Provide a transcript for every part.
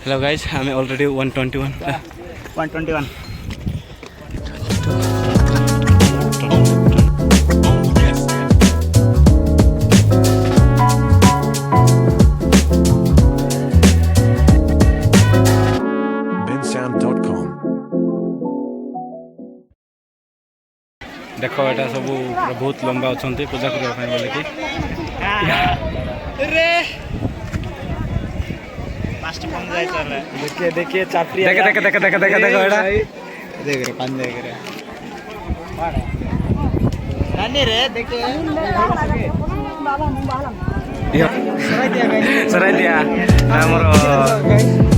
Hello guys आम already 121 121 देख एटा सब बहुत लंबा अच्छा पूजा करने बोले कि देखिए देखिए चापरी देखे देखे देखे देखे देखे देखो एटा देख रे पान देख रे नानी रे देखे सराई दिया हमर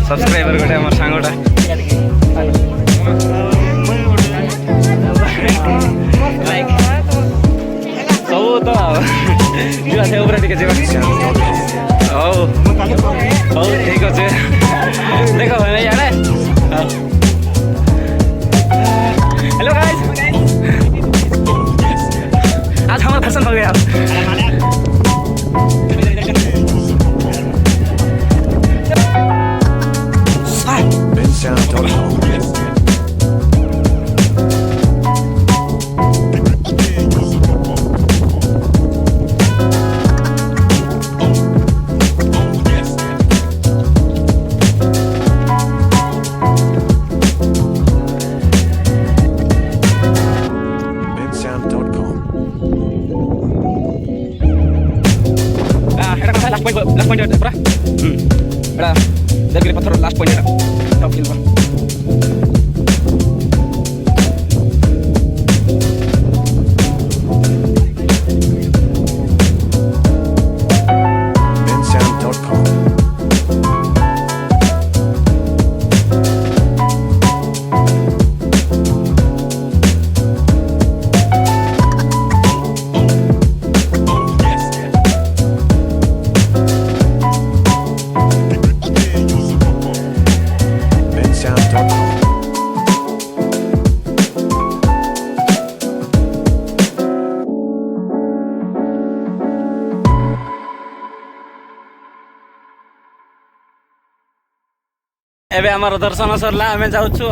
सब्सक्राइबर गोटे हमर सांगोटा सब तो जुआ से ऊपर टिके जीवा ओ ठीक अच्छे देखो भाई यार हेलो गाइस आज हमारा फैशन हो गया लास्ट पॉइंट पूरा एड़ा देवगिरी पत्थर लास्ट पॉइंट एड़ा टॉप हिल एबे हमारा दर्शन सरला आमे जाउछु।